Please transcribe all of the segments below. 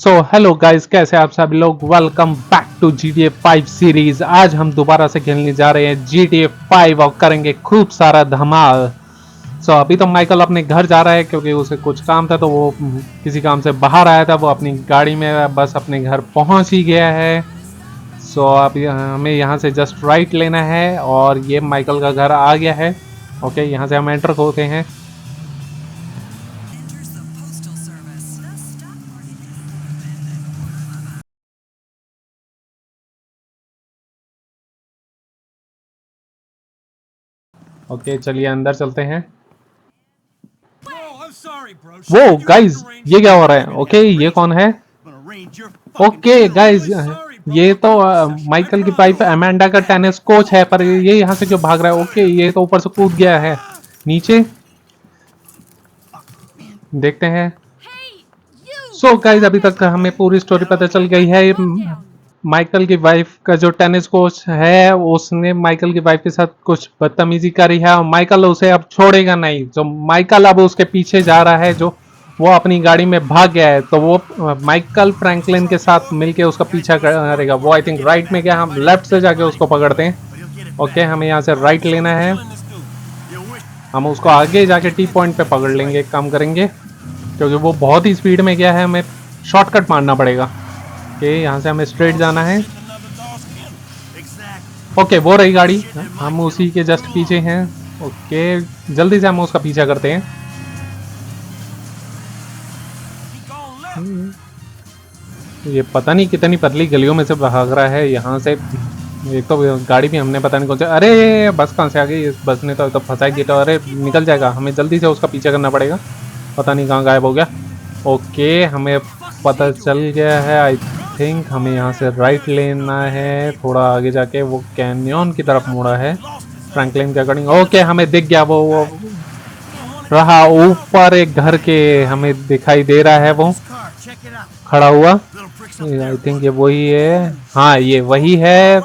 So hello guys, कैसे आप सभी लोग। Welcome back to GTA 5 series. आज हम दोबारा से खेलने जा रहे हैं GTA 5 और करेंगे खूब सारा धमाल। अभी तो माइकल अपने घर जा रहा है क्योंकि उसे कुछ काम था, तो वो किसी काम से बाहर आया था। वो अपनी गाड़ी में बस अपने घर पहुंच ही गया है। अभी हमें यहाँ से जस्ट राइट लेना है और ये माइकल का घर आ गया है। ओके, यहाँ से हम एंटर होते हैं। ओके, चलिए अंदर चलते हैं। वो गाइज, ये क्या हो रहा है? ओके, ये कौन है? ओके गाइज, ये तो माइकल की वाइफ अमेंडा का टेनिस कोच है, पर ये यहाँ से क्यों भाग रहा है? ओके, ये तो ऊपर से कूद गया है नीचे। देखते हैं। गाइज, अभी तक हमें पूरी स्टोरी पता चल गई है। माइकल की वाइफ का जो टेनिस कोच है, उसने माइकल की वाइफ के साथ कुछ बदतमीजी करी है और माइकल उसे अब छोड़ेगा नहीं। जो माइकल अब उसके पीछे जा रहा है, जो वो अपनी गाड़ी में भाग गया है, तो वो माइकल फ्रैंकलिन के साथ मिलके उसका पीछा करेगा। वो आई थिंक राइट में गया, हम लेफ्ट से जाके उसको पकड़ते हैं। ओके, हमें यहाँ से राइट लेना है। हम उसको आगे जाके टी पॉइंट पे पकड़ लेंगे, काम करेंगे, क्योंकि वो बहुत ही स्पीड में गया है। हमें शॉर्टकट मारना पड़ेगा। ओके, यहाँ से हमें स्ट्रेट जाना है। ओके, वो रही गाड़ी, हम उसी के जस्ट पीछे हैं। ओके, जल्दी से हम उसका पीछा करते हैं। ये पता नहीं कितनी पतली गलियों में से भाग रहा है यहाँ से। एक तो गाड़ी भी हमने पता नहीं कौन सा। अरे बस कहाँ से आ गई? इस बस ने तो फंसाएगी। तो अरे निकल जाएगा, हमें जल्दी से उसका पीछा करना पड़ेगा। पता नहीं कहाँ गायब हो गया। ओके, हमें पता चल गया है। आई थिंक हमें यहाँ से राइट लेना है। थोड़ा आगे जाके वो कैनियन की तरफ मुड़ा है फ्रैंकलिन के अकॉर्डिंग। ओके, हमें दिख गया वो रहा ऊपर एक घर के, हमें दिखाई दे रहा है वो खड़ा हुआ। आई थिंक ये वही है। हाँ, ये वही है।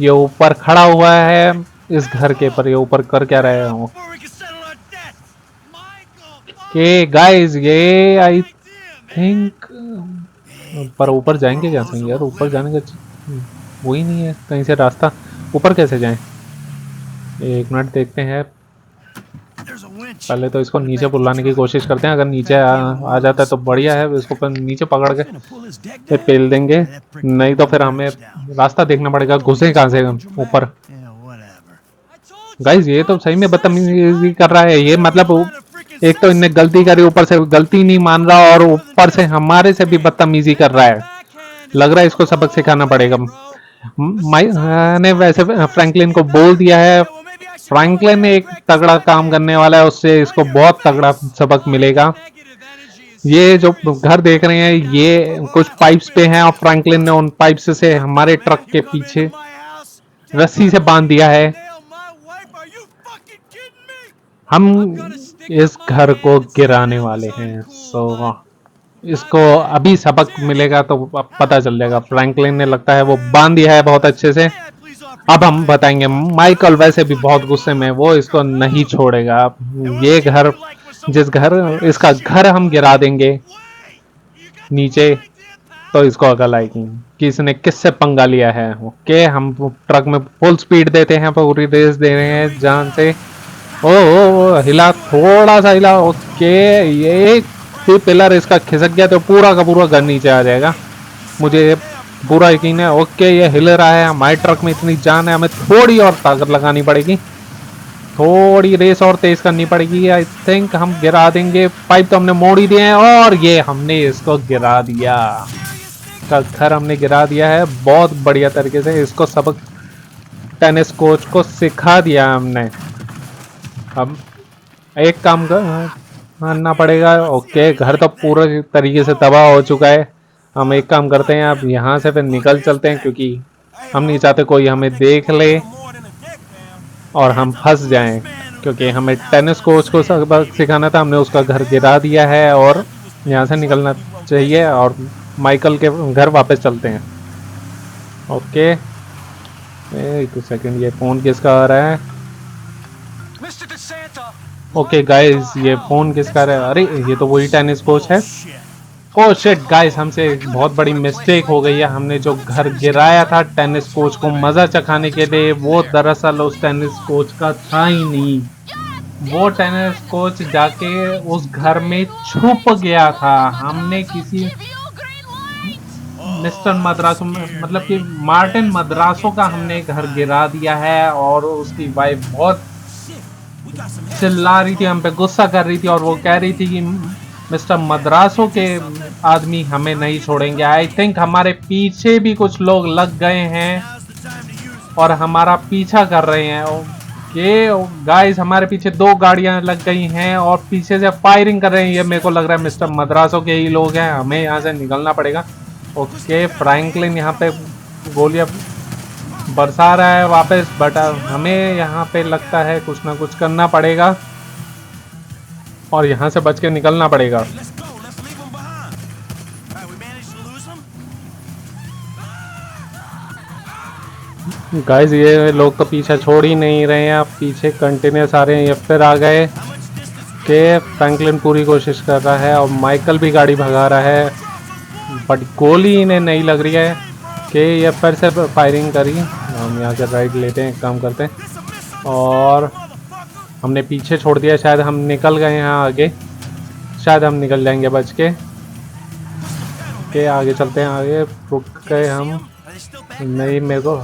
ये ऊपर खड़ा हुआ है इस घर के पर। ये ऊपर कर क्या रहे हो? ओके गाइस, ये आई थिंक पर ऊपर जाएंगे कैसे यार? ऊपर जाने का वही नहीं है कहीं से रास्ता। ऊपर कैसे जाएं? एक मिनट देखते हैं। पहले तो इसको नीचे बुलाने की कोशिश करते हैं। अगर नीचे आ जाता है तो बढ़िया है। इसको नीचे पकड़ के पेल देंगे, नहीं तो फिर हमें रास्ता देखना पड़ेगा। घुसे कहाँ से ऊपर? गाइस, ये तो सही में बदतमीजी कर रहा है ये। मतलब एक तो इनने गलती करी, ऊपर से गलती नहीं मान रहा और ऊपर से हमारे से भी बदतमीजी कर रहा है। लग रहा है इसको सबक सिखाना पड़ेगा। ने वैसे फ्रैंकलिन को बोल दिया है। फ्रैंकलिन एक तगड़ा काम करने वाला है, उससे इसको बहुत तगड़ा सबक मिलेगा। ये जो घर देख रहे हैं, ये कुछ पाइप्स पे हैं और फ्रैंकलिन ने उन पाइप्स से हमारे ट्रक के पीछे रस्सी से बांध दिया है। हम इस घर को गिराने वाले हैं। इसको अभी सबक मिलेगा तो पता चल जाएगा। फ्रैंकलिन ने लगता है वो बांध दिया है बहुत अच्छे से। अब हम बताएंगे। माइकल वैसे भी बहुत गुस्से में, वो इसको नहीं छोड़ेगा। ये घर, इसका घर हम गिरा देंगे नीचे, तो इसको अकल आएगी कि इसने किससे पंगा लिया है। ओके, हम ट्रक में फुल स्पीड देते हैं, पूरी रेस दे रहे हैं जान से। ओ हिला, थोड़ा सा हिला। ओके, ये पिलर इसका खिसक गया तो पूरा का पूरा घर नीचे आ जाएगा, मुझे पूरा यकीन है। ओके, ये हिल रहा है। हमारे ट्रक में इतनी जान है, हमें थोड़ी और ताकत लगानी पड़ेगी, थोड़ी रेस और तेज करनी पड़ेगी। आई थिंक हम गिरा देंगे। पाइप तो हमने मोड़ ही दिए हैं और ये हमने इसको गिरा दिया। का घर हमने गिरा दिया है बहुत बढ़िया तरीके से। इसको सबक टेनिस कोच को सिखा दिया हमने। अब एक काम करना पड़ेगा। ओके, घर तो पूरे तरीके से तबाह हो चुका है। हम एक काम करते हैं, अब यहाँ से फिर निकल चलते हैं, क्योंकि हम नहीं चाहते कोई हमें देख ले और हम फंस जाएं। क्योंकि हमें टेनिस कोच को सबक सिखाना था, हमने उसका घर गिरा दिया है और यहाँ से निकलना चाहिए और माइकल के घर वापस चलते हैं। ओके, एक सेकंड, ये फोन किसका आ रहा है? ओके गाइस, ये फोन किसका आ रहा है? अरे ये तो वही टेनिस कोच है। ओ शिट गाइस, हमसे एक बहुत बड़ी मिस्टेक हो गई है। हमने जो घर गिराया था टेनिस कोच को मजा चखाने के लिए, वो दरअसल उस टेनिस कोच का था ही नहीं। वो टेनिस कोच जाके उस घर में छुप गया था। हमने किसी मिस्टर मद्रासो मतलब कि मार्टिन मद्रासो का हमने घर गिरा दिया है, और उसकी वाइफ बहुत चिल्ला रही थी, हम पे गुस्सा कर रही थी, और वो कह रही थी कि मिस्टर मद्रासो के आदमी हमें नहीं छोड़ेंगे। आई थिंक हमारे पीछे भी कुछ लोग लग गए हैं और हमारा पीछा कर रहे हैं। ओके गाइस, हमारे पीछे 2 गाड़ियां लग गई हैं और पीछे से फायरिंग कर रहे हैं। ये मेरे को लग रहा है मिस्टर मद्रासो के ही लोग हैं। हमें यहाँ से निकलना पड़ेगा। ओके, फ्रैंकलिन यहाँ पे गोलियां बरसा रहा है वापस, बट हमें यहाँ पे लगता है कुछ ना कुछ करना पड़ेगा और यहाँ से बच के निकलना पड़ेगा। गाइस, ये लोग तो पीछा छोड़ ही नहीं रहे हैं। आप पीछे कंटिन्यूस आ रहे हैं। ये फिर आ गए कि फ्रैंकलिन पूरी कोशिश कर रहा है और माइकल भी गाड़ी भगा रहा है, बट गोली इन्हें नहीं लग रही है कि ये फिर से फायरिंग करी। हम यहाँ से राइट लेते हैं, एक काम करते हैं, और हमने पीछे छोड़ दिया। शायद हम निकल गए हैं आगे, शायद हम निकल जाएंगे बच के। आगे चलते हैं। आगे रुक गए हम, नहीं मेरे को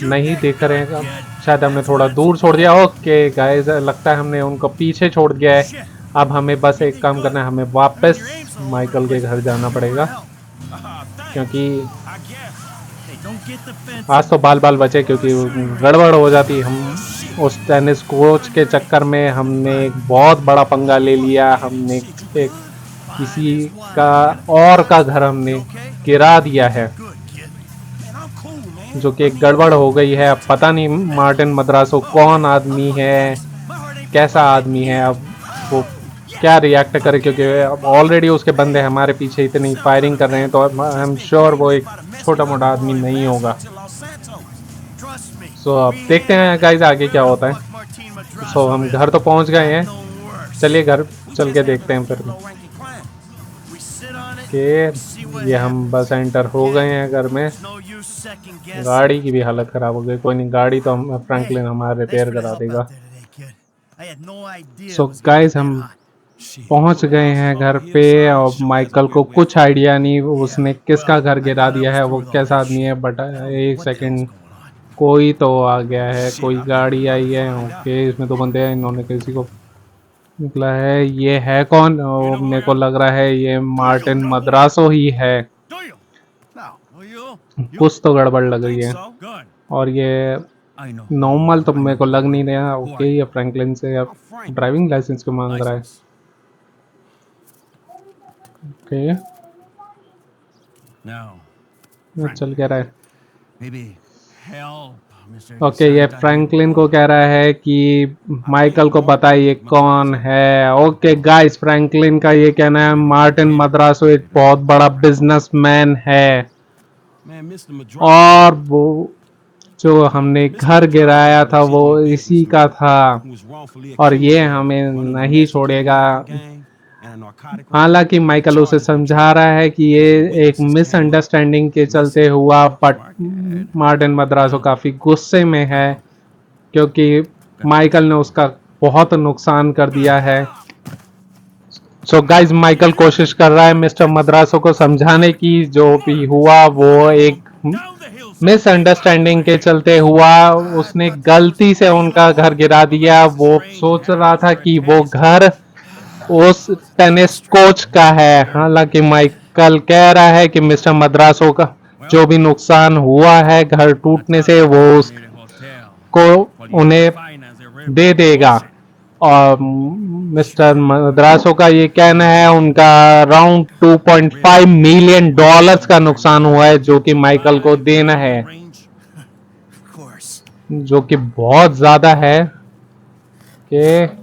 नहीं देख रहे हैं। शायद हमने थोड़ा दूर छोड़ दिया। ओके गाइस, लगता है हमने उनको पीछे छोड़ दिया है। अब हमें बस एक काम करना है, हमें वापस माइकल के घर जाना पड़ेगा, क्योंकि आज तो बाल बाल बचे, क्योंकि गड़बड़ हो जाती। हम उस टेनिस कोच के चक्कर में हमने एक बहुत बड़ा पंगा ले लिया। हमने एक किसी का और का घर हमने गिरा दिया है, जो कि एक गड़बड़ हो गई है। अब पता नहीं मार्टिन मद्रासो कौन आदमी है, कैसा आदमी है, अब वो क्या रिएक्ट करे, क्योंकि अब ऑलरेडी उसके बंदे हमारे पीछे इतनी फायरिंग कर रहे हैं, तो आई एम श्योर वो एक छोटा मोटा आदमी नहीं होगा। सो अब देखते हैं गाइस आगे क्या होता है। सो हम घर तो पहुंच गए हैं, चलिए घर चल के देखते हैं फिर कि ये हम बस एंटर हो गए हैं घर में। गाड़ी की भी हालत खराब हो गई। कोई नहीं, गाड़ी तो हम फ्रैंकलिन हमारा रिपेयर करा देगा। सो गाइस, हम पहुंच गए हैं घर पे, और माइकल को कुछ आइडिया नहीं उसने किसका घर गिरा दिया है, वो कैसा आदमी है। बट एक सेकंड, कोई तो आ गया है, कोई गाड़ी आई है। ओके, इसमें 2 बंदे हैं, इन्होंने किसी को निकला है। ये है कौन? मेरे को लग रहा है ये मार्टिन मद्रासो ही है। कुछ तो गड़बड़ लग रही है, और ये नॉर्मल तो मेरे को लग नहीं रहा। ओके, ये फ्रैंकलिन से अब ड्राइविंग लाइसेंस को मांग रहा है। ओके, चल कह रहा है। ओके, ये फ्रैंकलिन को कह रहा है कि माइकल को बताइए कौन है। ओके गाइस, फ्रैंकलिन का ये कहना है मार्टिन मद्रासो एक बहुत बड़ा बिजनेसमैन है, और वो जो हमने घर गिराया था वो इसी का था, और ये हमें नहीं छोड़ेगा। हालांकि माइकल उसे समझा रहा है कि ये एक मिसअंडरस्टैंडिंग के चलते हुआ, बट मार्टिन मद्रासो काफी गुस्से में है, क्योंकि माइकल ने उसका बहुत नुकसान कर दिया है। सो गाइस, माइकल कोशिश कर रहा है मिस्टर मद्रासो को समझाने की, जो भी हुआ वो एक मिसअंडरस्टैंडिंग के चलते हुआ। उसने गलती से उनका घर गिरा दिया। वो सोच रहा था कि वो घर उस टेनिस कोच का है। हालांकि माइकल कह रहा है कि मिस्टर मद्रासो का जो भी नुकसान हुआ है घर टूटने से, वो उसको उन्हें दे देगा। और मिस्टर मद्रासो का ये कहना है उनका अराउंड $2.5 मिलियन का नुकसान हुआ है, जो कि माइकल को देना है, जो कि बहुत ज्यादा है। कि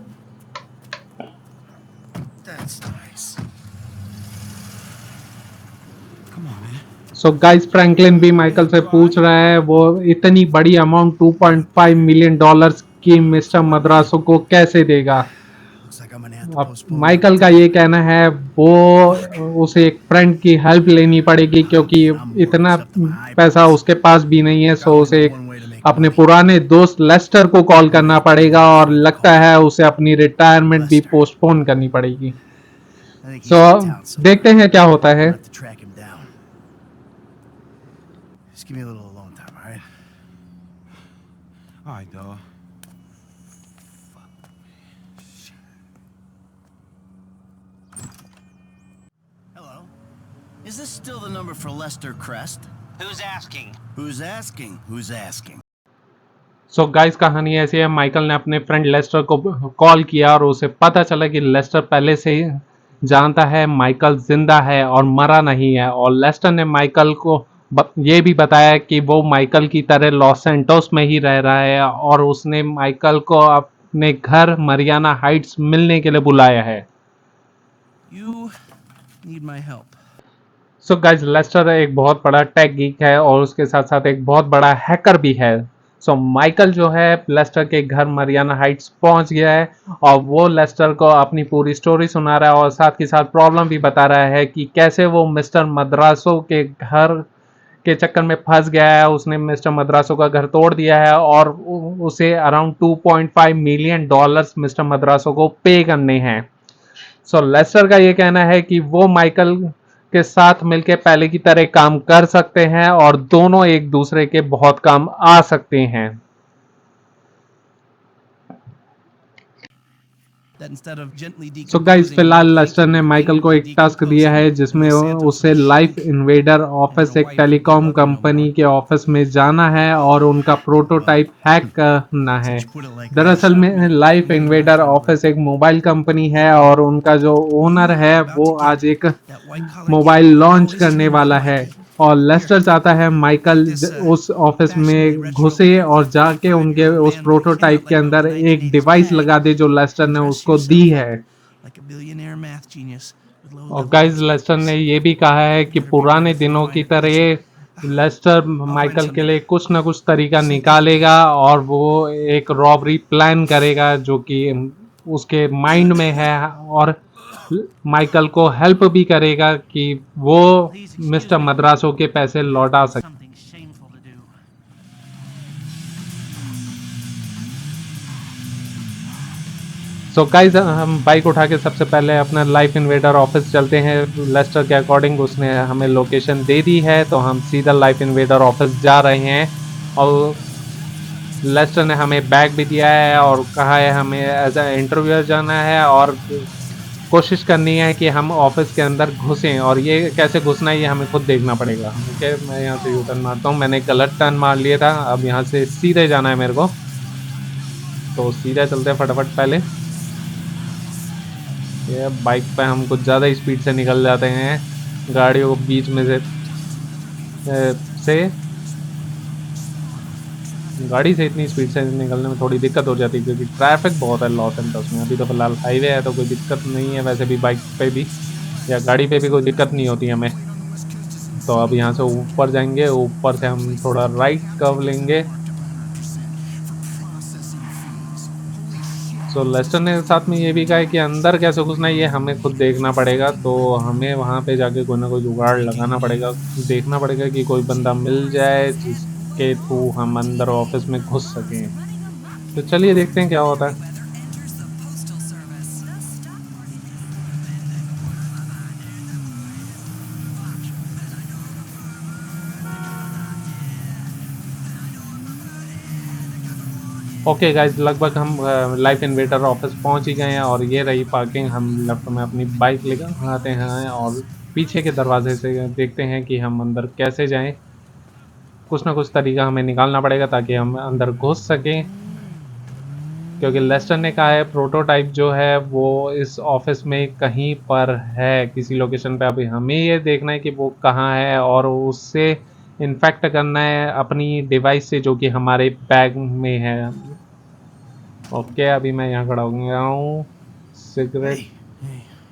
सो गाइस, फ्रैंकलिन भी माइकल से पूछ रहा है वो इतनी बड़ी अमाउंट $2.5 मिलियन की मिस्टर मद्रासो को कैसे देगा। अब माइकल का ये कहना है वो उसे एक फ्रेंड की हेल्प लेनी पड़ेगी क्योंकि इतना पैसा उसके पास भी नहीं है, सो उसे अपने पुराने दोस्त लेस्टर को कॉल करना पड़ेगा और लगता है उसे अपनी रिटायरमेंट भी पोस्टपोन करनी पड़ेगी। सो देखते हैं क्या होता है। Just give me a little alone time, all right? All right, dog. Hello. Is this still the number for Lester Crest? Who's asking? Who's asking? Who's asking? So guys कहानी ऐसी है, माइकल ने अपने फ्रेंड लेस्टर को call किया और उसे पता चला कि लेस्टर पहले से ही जानता है माइकल जिंदा है और मरा नहीं है, और लेस्टर ने माइकल को ये भी बताया कि वो माइकल की तरह लॉस सैंटोस में ही रह रहा है और उसने माइकल को अपने घर मरियाना हाइट्स मिलने के लिए बुलाया है। You need my help. So guys Lester एक बहुत बड़ा टेक गीक है और उसके साथ साथ एक बहुत बड़ा हैकर भी है। सो माइकल जो है लेस्टर के घर मरियाना हाइट्स पहुंच गया है और वो लेस्टर को अपनी पूरी स्टोरी सुना रहा है और साथ के साथ प्रॉब्लम भी बता रहा है कि कैसे वो मिस्टर मद्रासो के घर के चक्कर में फंस गया है। उसने मिस्टर मद्रासो का घर तोड़ दिया है और उसे अराउंड 2.5 मिलियन डॉलर्स मिस्टर मद्रासो को पे करने हैं। सो लेस्टर का ये कहना है कि वो माइकल के साथ मिलकर पहले की तरह काम कर सकते हैं और दोनों एक दूसरे के बहुत काम आ सकते हैं। सो गाइस फिलहाल लेस्टर ने माइकल को एक टास्क दिया है जिसमें उसे लाइफ इन्वेडर ऑफिस, एक टेलीकॉम कंपनी के ऑफिस में जाना है और उनका प्रोटोटाइप हैक करना है। दरअसल में लाइफ इन्वेडर ऑफिस एक मोबाइल कंपनी है और उनका जो ओनर है वो आज एक मोबाइल लॉन्च करने वाला है और लेस्टर चाहता है माइकल उस ऑफिस में घुसे और जाके उनके उस प्रोटोटाइप के अंदर एक डिवाइस लगा दे जो लेस्टर ने उसको दी है। और गाइस लेस्टर ने ये भी कहा है कि पुराने दिनों की तरह लेस्टर माइकल के लिए कुछ ना कुछ तरीका निकालेगा और वो एक रॉबरी प्लान करेगा जो कि उसके माइंड में है और माइकल को हेल्प भी करेगा कि वो मिस्टर मद्रासो के पैसे लौटा सके। सो गाइस हम बाइक उठा के सबसे पहले अपना लाइफ इन्वेडर ऑफिस चलते हैं। लेस्टर के अकॉर्डिंग उसने हमें लोकेशन दे दी है तो हम सीधा लाइफ इन्वेडर ऑफिस जा रहे हैं और लेस्टर ने हमें बैग भी दिया है और कहा है हमें एज ए इंटरव्यूअर जाना है और कोशिश करनी है कि हम ऑफिस के अंदर घुसें और ये कैसे घुसना है ये हमें खुद देखना पड़ेगा। ओके मैं यहाँ से यू टर्न मारता हूँ, मैंने गलत टर्न मार लिया था, अब यहाँ से सीधे जाना है मेरे को, तो सीधे चलते हैं फटाफट। पहले ये बाइक पे हम कुछ ज़्यादा स्पीड से निकल जाते हैं, गाड़ियों को बीच में से गाड़ी से इतनी स्पीड से निकलने में थोड़ी दिक्कत हो जाती है क्योंकि ट्रैफिक बहुत है लॉस एंजल्स में। अभी तो फिलहाल हाईवे है तो कोई दिक्कत नहीं है, वैसे भी बाइक पे भी या गाड़ी पे भी कोई दिक्कत नहीं होती हमें। तो अब यहाँ से ऊपर जाएंगे, ऊपर से हम थोड़ा राइट कर्व लेंगे। सो लेस्टर ने साथ में ये भी कहा है कि अंदर कैसे घुसना है ये हमें खुद देखना पड़ेगा, तो हमें वहाँ पे जाके कोई ना कोई जुगाड़ लगाना पड़ेगा, देखना पड़ेगा कि कोई बंदा मिल जाए जिसके थ्रू हम अंदर ऑफिस में घुस सकें। तो चलिए देखते हैं क्या होता है। ओके गाइज लगभग हम लाइफ इन्वेटर ऑफिस पहुंच ही गए हैं और ये रही पार्किंग। हम लेफ्ट में अपनी बाइक लेकर आते हैं और पीछे के दरवाजे से देखते हैं कि हम अंदर कैसे जाएं। कुछ ना कुछ तरीका हमें निकालना पड़ेगा ताकि हम अंदर घुस सकें, क्योंकि लेस्टर ने कहा है प्रोटोटाइप जो है वो इस ऑफिस में कहीं पर है किसी लोकेशन पे। अभी हमें ये देखना है कि वो कहाँ है और उससे इन्फेक्ट करना है अपनी डिवाइस से जो कि हमारे बैग में है। ओके अभी मैं यहाँ खड़ा हो गया हूँ सिगरेट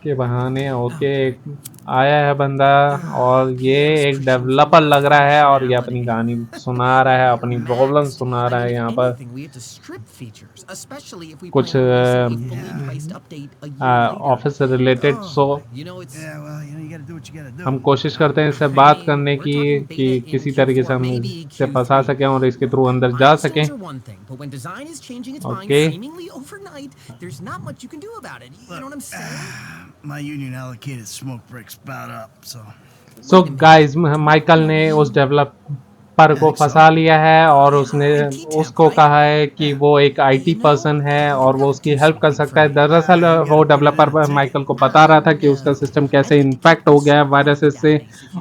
के बहाने। ओके आया है बंदा और ये एक डेवलपर लग रहा है और ये अपनी कहानी सुना रहा है, अपनी प्रॉब्लम सुना रहा है यहाँ पर कुछ ऑफिस से related. So Yeah, well, you gotta do what you gotta do. हम कोशिश करते हैं इससे बात करने की कि किसी तरीके से हम इससे फंसा सकें और इसके थ्रू अंदर जा सकें। Okay My union allocated smoke breaks about up, so so guys Michael ने उस डेवलपर को फंसा लिया है और उसने उसको कहा है कि वो एक आईटी पर्सन है और वो उसकी हेल्प कर सकता है। दरअसल वो डेवलपर माइकल को बता रहा था कि उसका सिस्टम कैसे इन्फेक्ट हो गया है वायरसेस से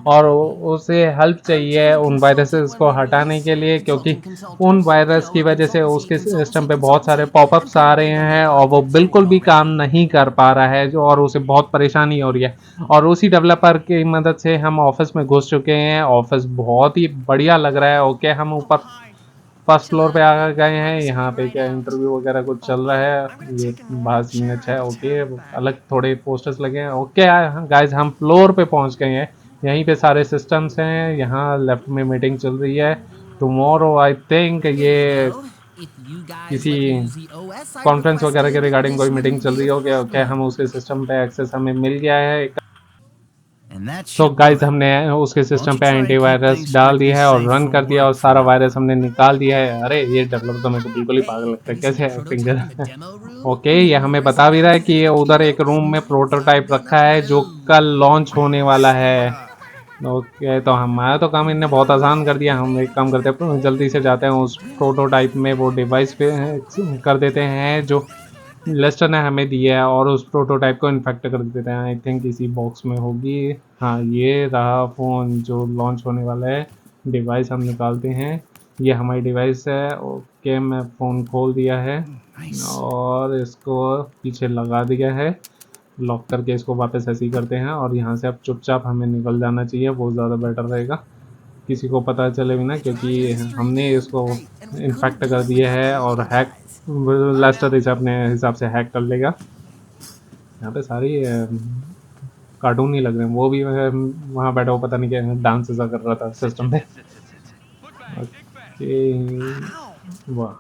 और उसे हेल्प चाहिए उन वायरसेस को हटाने के लिए, क्योंकि उन वायरस की वजह से उसके सिस्टम पे बहुत सारे पॉपअप्स आ रहे हैं और वो बिल्कुल भी काम नहीं कर पा रहा है जो, और उसे बहुत परेशानी हो रही है। और उसी डेवलपर की मदद से हम ऑफिस में घुस चुके हैं। ऑफिस बहुत ही बढ़िया लग रहा है। ओके, हम ऊपर फर्स्ट फ्लोर पे आ गए हैं। यहाँ पे क्या इंटरव्यू वगैरह कुछ चल रहा है। ये बाहर सीन अच्छा है। ओके, अलग थोड़े पोस्टर्स लगे हैं। ओके गाइस, हम फ्लोर पे पहुंच गए हैं। यहीं पे सारे सिस्टम्स हैं। यहाँ लेफ्ट में मीटिंग चल रही है। टुमारो आई थिंक ये किसी कॉन्फ्रेंस वगैरह के रिगार्डिंग कोई मीटिंग चल रही होगी। ओके, हम उसके सिस्टम पे एक्सेस हमें मिल गया है। and that so should guys work. हमने उसके सिस्टम पे एंटीवायरस डाल दिया है और रन कर दिया और सारा वायरस हमने निकाल दिया है। अरे ये डेवलपर तो मेरे को बिल्कुल ही पागल लगता है, कैसे एक्टिंग कर रहा है। ओके, ये हमें बता भी रहा है कि ये उधर एक रूम में प्रोटोटाइप रखा है जो कल लॉन्च होने वाला है। ओके, तो हमारा तो काम इनने बहुत आसान कर दिया। हम एक काम करते हैं, जल्दी से जाते हैं उस प्रोटोटाइप में वो डिवाइस पे कर देते हैं जो लेस्टर ने हमें दिया है और उस प्रोटोटाइप को इन्फेक्ट कर देते हैं। आई थिंक इसी बॉक्स में होगी। हाँ, ये रहा फ़ोन जो लॉन्च होने वाला है। डिवाइस हम निकालते हैं। ये हमारी डिवाइस है। ओके, मैं फ़ोन खोल दिया है और इसको पीछे लगा दिया है। लॉक करके इसको वापस ऐसे ही करते हैं और यहाँ से अब चुपचाप हमें निकल जाना चाहिए। वो ज़्यादा बेटर रहेगा, किसी को पता चले भी ना, क्योंकि हमने इसको इन्फेक्ट कर दिया है और हैक लेस्टर इसे अपने हिसाब से हैक कर लेगा। यहाँ पे सारी कार्टून ही लग रहे हैं। वो भी वहाँ बैठा हो, पता नहीं क्या डांस ऐसा कर रहा था सिस्टम पे। ओके, वाह,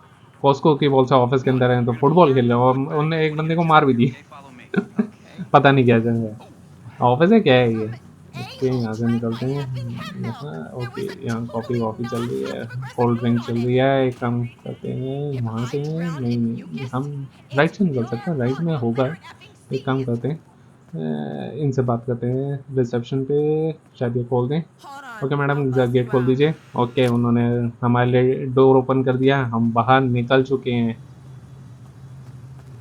कॉस्को की बॉल से ऑफिस के अंदर हैं तो फुटबॉल खेल रहे हैं और उनने एक बंदे को मार भी दी। पता नहीं क्या चल रहा है। ऑफिस है क्या है ये। ओके, यहाँ से निकलते हैं। यहाँ ओके, यहाँ कॉफ़ी वॉफ़ी चल रही है, कोल्ड ड्रिंक चल रही है। एक काम करते हैं, वहाँ से नहीं, हम राइट से निकल सकते हैं। राइट में होगा। एक काम करते हैं, इनसे बात करते हैं रिसेप्शन पे, शायद ये खोल दें। ओके मैडम, गेट खोल दीजिए। ओके, उन्होंने हमारे लिए डोर ओपन कर दिया। हम बाहर निकल चुके हैं।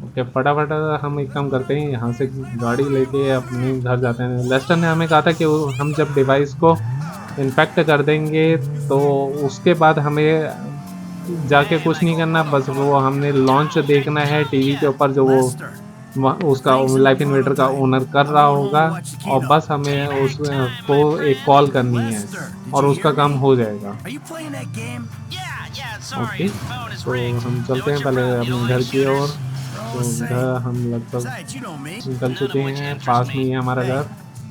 ओके, फटाफट हम एक काम करते हैं, यहाँ से गाड़ी लेके अपने घर जाते हैं। लेस्टर ने हमें कहा था कि हम जब डिवाइस को इन्फेक्ट कर देंगे तो उसके बाद हमें जाके कुछ नहीं करना, बस वो हमने लॉन्च देखना है टीवी के ऊपर जो वो उसका लाइफ इन्वेटर का ओनर कर रहा होगा और बस हमें उसको एक कॉल करनी है और उसका काम हो जाएगा। Are you playing that game? Okay, तो हम चलते हैं पहले अपने घर की ओर। तो घर हम लगभग Besides, you know me. निकल चुके हैं। पास में ही है हमारा घर।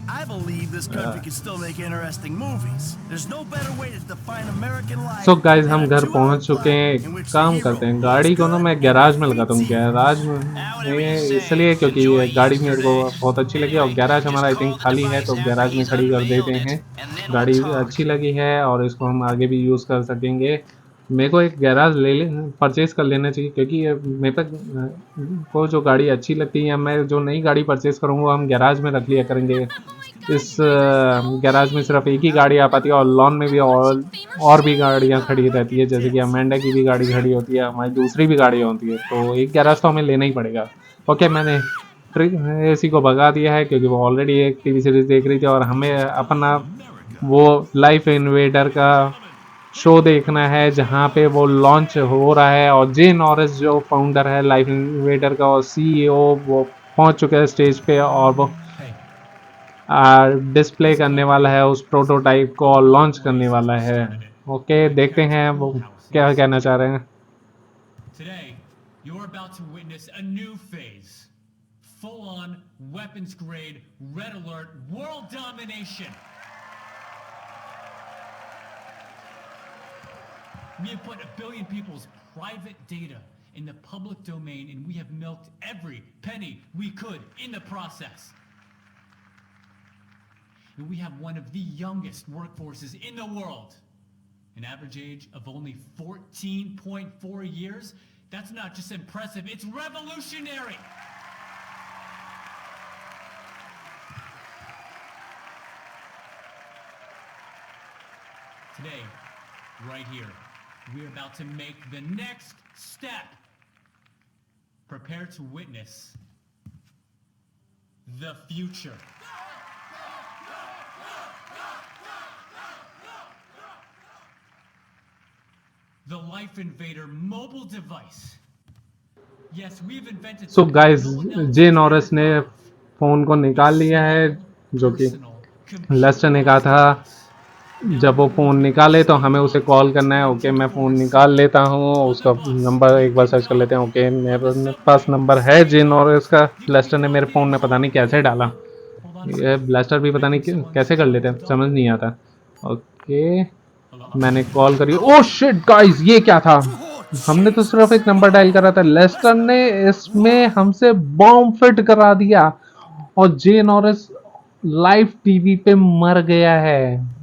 I believe this country can still make interesting movies. There's no better way to define American life. So guys than हम a घर 2-hour पहुंच चुके play हैं। in एक which the काम hero करते हैं, is गाड़ी को ना good मैं गैराज में and लगाता हूँ। beats evil. गैराज में इसलिए क्योंकि ये गाड़ी मेरे को बहुत अच्छी लगी और गैराज हमारा आई थिंक खाली है, तो गैराज में खड़ी कर देते हैं। गाड़ी अच्छी लगी है और इसको हम आगे भी यूज़ कर सकेंगे। मेरे को एक गैराज परचेज़ कर लेना चाहिए, क्योंकि ये मेरे तक को जो गाड़ी अच्छी लगती है, मैं जो नई गाड़ी परचेज़ करूँगा हम गैराज में रख लिया करेंगे। इस गैराज में सिर्फ एक ही गाड़ी आ पाती है और लॉन में भी और भी गाड़ियाँ खड़ी रहती है, जैसे कि अमेंडा की भी गाड़ी खड़ी होती है, हमारी दूसरी भी गाड़ियाँ होती है, तो एक गैराज तो हमें लेना ही पड़ेगा। ओके, मैंने इसी को भगा दिया है क्योंकि वो ऑलरेडी एक टीवी सीरीज देख रही थी और हमें अपना वो लाइफ इन्वेडर का शो देखना है जहाँ पे वो लॉन्च हो रहा है और जे नॉरिस जो फाउंडर है लाइफ इन्वेडर का और सीईओ, वो पहुँच चुके हैं स्टेज पे और वो डिस्प्ले करने वाला है उस प्रोटोटाइप को और लॉन्च करने वाला है। ओके, देखते हैं वो क्या कहना चाह रहे हैं। Today, you're about to witness a new phase, full-on, weapons-grade, red alert, world domination. We have put 1 billion people's private data in the public domain, and we have milked every penny we could in the process. And we have one of the youngest workforces in the world. An average age of only 14.4 years. That's not just impressive, it's revolutionary. Today, right here, we're about to make the next step. Prepare to witness the future. The Life Invader mobile device. Yes, we've invented. So guys, J Norris ने phone को निकाल लिया है, जो कि Lester ने कहा था जब वो फ़ोन निकाले तो हमें उसे कॉल करना है। ओके, मैं फ़ोन निकाल लेता हूँ, उसका नंबर एक बार सर्च कर लेते हैं। ओके, मेरे पास नंबर है जे नॉरिस का। लेस्टर ने मेरे फ़ोन में पता नहीं कैसे डाला, ये लेस्टर भी पता नहीं कैसे कर लेते हैं, समझ नहीं आता। ओके, मैंने कॉल करी। ओह शिट गाइस, ये क्या था? हमने तो सिर्फ एक नंबर डायल करा था, लेस्टर ने इसमें हमसे बॉम्ब फिट करा दिया और जे नॉरिस लाइव टीवी पे मर गया है।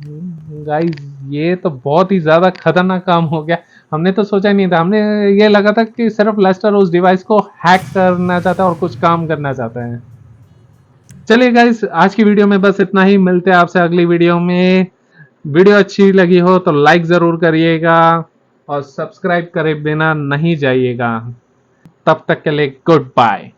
गाइस, ये तो बहुत ही ज़्यादा खतरनाक काम हो गया। हमने तो सोचा ही नहीं था, हमने ये लगा था कि सिर्फ लेस्टर उस डिवाइस को हैक करना चाहता है और कुछ काम करना चाहता है। चलिए गाइस, आज की वीडियो में बस इतना ही। मिलते हैं आपसे अगली वीडियो में। वीडियो अच्छी लगी हो तो लाइक ज़रूर करिएगा और सब्सक्राइब करे बिना नहीं जाइएगा। तब तक के लिए गुड बाय।